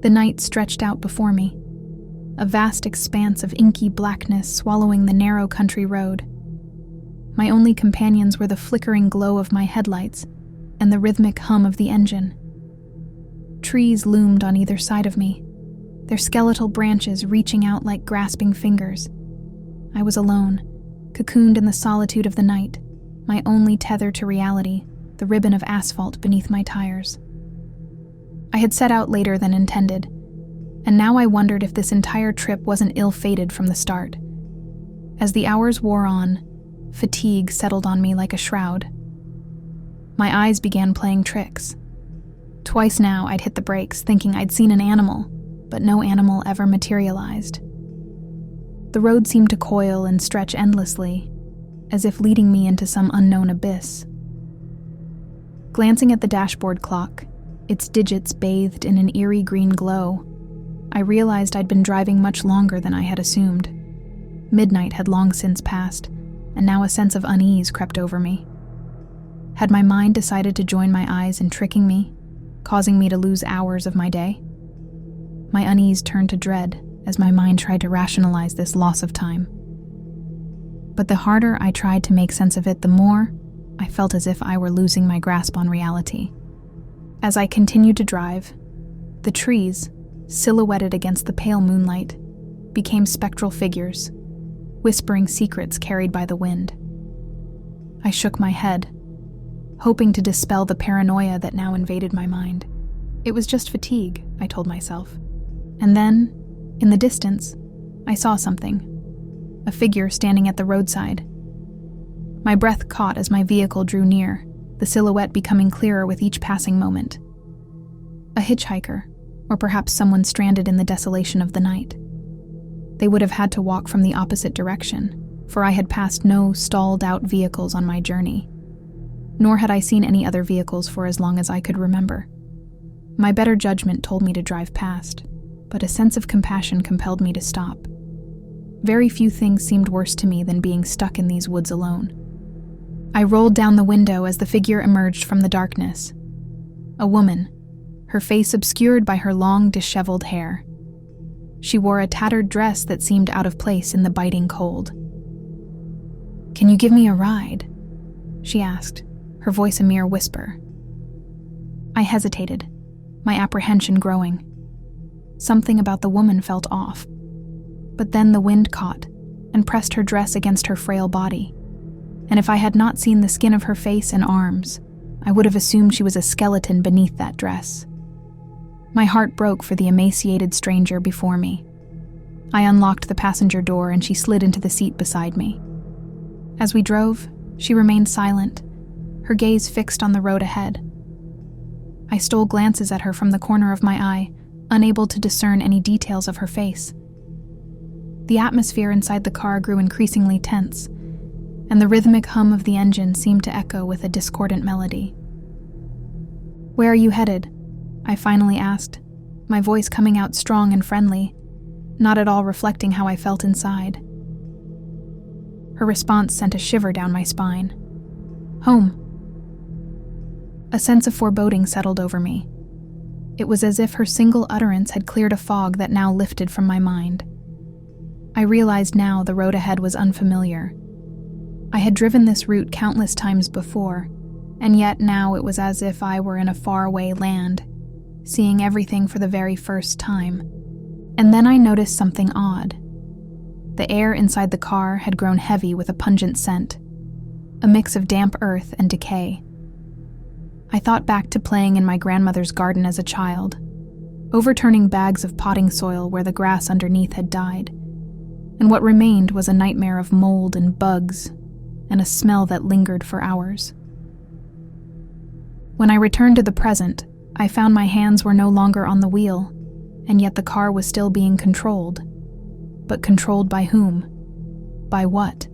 The night stretched out before me, a vast expanse of inky blackness swallowing the narrow country road. My only companions were the flickering glow of my headlights and the rhythmic hum of the engine. Trees loomed on either side of me, their skeletal branches reaching out like grasping fingers. I was alone, cocooned in the solitude of the night, my only tether to reality, the ribbon of asphalt beneath my tires. I had set out later than intended, and now I wondered if this entire trip wasn't ill-fated from the start. As the hours wore on, fatigue settled on me like a shroud. My eyes began playing tricks. Twice now I'd hit the brakes, thinking I'd seen an animal, but no animal ever materialized. The road seemed to coil and stretch endlessly, as if leading me into some unknown abyss. Glancing at the dashboard clock, its digits bathed in an eerie green glow, I realized I'd been driving much longer than I had assumed. Midnight had long since passed, and now a sense of unease crept over me. Had my mind decided to join my eyes in tricking me, causing me to lose hours of my day? My unease turned to dread as my mind tried to rationalize this loss of time. But the harder I tried to make sense of it, the more I felt as if I were losing my grasp on reality. As I continued to drive, the trees, silhouetted against the pale moonlight, became spectral figures, whispering secrets carried by the wind. I shook my head, hoping to dispel the paranoia that now invaded my mind. It was just fatigue, I told myself. And then, in the distance, I saw something. A figure standing at the roadside. My breath caught as my vehicle drew near, the silhouette becoming clearer with each passing moment. A hitchhiker, or perhaps someone stranded in the desolation of the night. They would have had to walk from the opposite direction, for I had passed no stalled-out vehicles on my journey. Nor had I seen any other vehicles for as long as I could remember. My better judgment told me to drive past, but a sense of compassion compelled me to stop. Very few things seemed worse to me than being stuck in these woods alone. I rolled down the window as the figure emerged from the darkness. A woman, her face obscured by her long, disheveled hair. She wore a tattered dress that seemed out of place in the biting cold. "Can you give me a ride?" she asked, her voice a mere whisper. I hesitated, my apprehension growing. Something about the woman felt off. But then the wind caught and pressed her dress against her frail body, and if I had not seen the skin of her face and arms, I would have assumed she was a skeleton beneath that dress. My heart broke for the emaciated stranger before me. I unlocked the passenger door and she slid into the seat beside me. As we drove, she remained silent, her gaze fixed on the road ahead. I stole glances at her from the corner of my eye, unable to discern any details of her face. The atmosphere inside the car grew increasingly tense, and the rhythmic hum of the engine seemed to echo with a discordant melody. "Where are you headed?" I finally asked, my voice coming out strong and friendly, not at all reflecting how I felt inside. Her response sent a shiver down my spine. "Home." A sense of foreboding settled over me. It was as if her single utterance had cleared a fog that now lifted from my mind. I realized now the road ahead was unfamiliar. I had driven this route countless times before, and yet now it was as if I were in a faraway land, seeing everything for the very first time. And then I noticed something odd. The air inside the car had grown heavy with a pungent scent, a mix of damp earth and decay. I thought back to playing in my grandmother's garden as a child, overturning bags of potting soil where the grass underneath had died, and what remained was a nightmare of mold and bugs, and a smell that lingered for hours. When I returned to the present, I found my hands were no longer on the wheel, and yet the car was still being controlled. But controlled by whom? By what?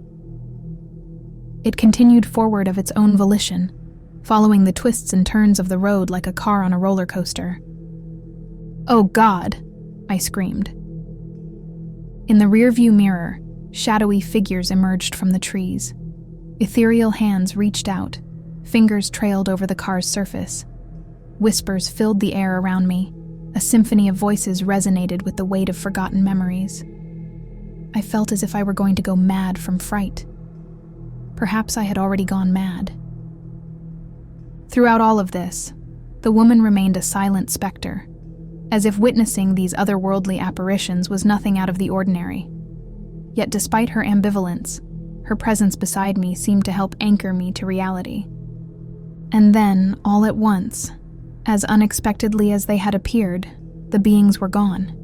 It continued forward of its own volition, following the twists and turns of the road like a car on a roller coaster. "Oh God!" I screamed. In the rearview mirror, shadowy figures emerged from the trees. Ethereal hands reached out, fingers trailed over the car's surface. Whispers filled the air around me, A symphony of voices resonated with the weight of forgotten memories. I felt as if I were going to go mad from fright. Perhaps I had already gone mad. Throughout all of this, the woman remained a silent specter, as if witnessing these otherworldly apparitions was nothing out of the ordinary. Yet despite her ambivalence, her presence beside me seemed to help anchor me to reality. And then, all at once, as unexpectedly as they had appeared, the beings were gone.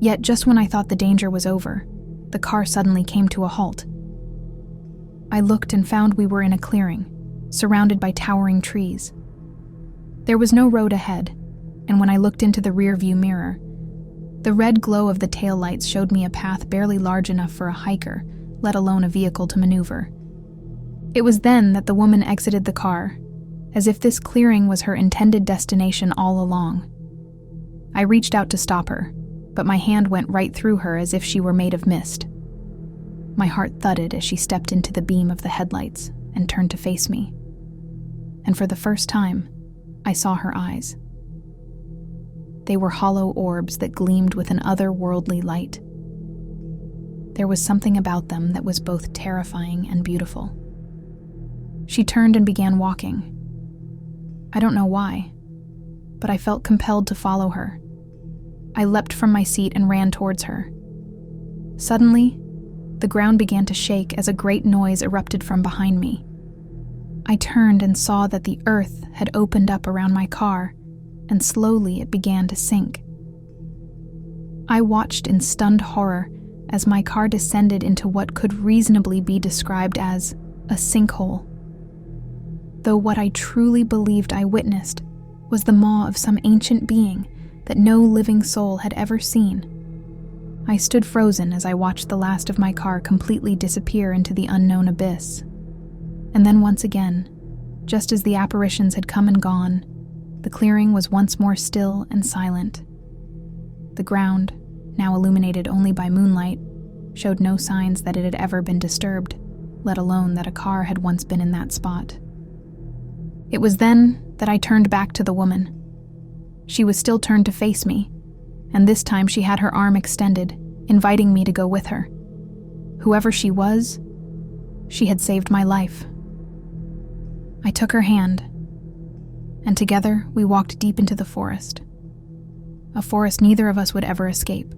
Yet just when I thought the danger was over, the car suddenly came to a halt. I looked and found we were in a clearing, surrounded by towering trees. There was no road ahead, and when I looked into the rearview mirror, the red glow of the taillights showed me a path barely large enough for a hiker, let alone a vehicle to maneuver. It was then that the woman exited the car, as if this clearing was her intended destination all along. I reached out to stop her, but my hand went right through her as if she were made of mist. My heart thudded as she stepped into the beam of the headlights and turned to face me. And for the first time, I saw her eyes. They were hollow orbs that gleamed with an otherworldly light. There was something about them that was both terrifying and beautiful. She turned and began walking. I don't know why, but I felt compelled to follow her. I leapt from my seat and ran towards her. Suddenly, the ground began to shake as a great noise erupted from behind me. I turned and saw that the earth had opened up around my car, and slowly it began to sink. I watched in stunned horror as my car descended into what could reasonably be described as a sinkhole. Though what I truly believed I witnessed was the maw of some ancient being that no living soul had ever seen. I stood frozen as I watched the last of my car completely disappear into the unknown abyss. And then once again, just as the apparitions had come and gone, the clearing was once more still and silent. The ground, now illuminated only by moonlight, showed no signs that it had ever been disturbed, let alone that a car had once been in that spot. It was then that I turned back to the woman. She was still turned to face me, and this time she had her arm extended, inviting me to go with her. Whoever she was, she had saved my life. I took her hand, and together we walked deep into the forest. A forest neither of us would ever escape.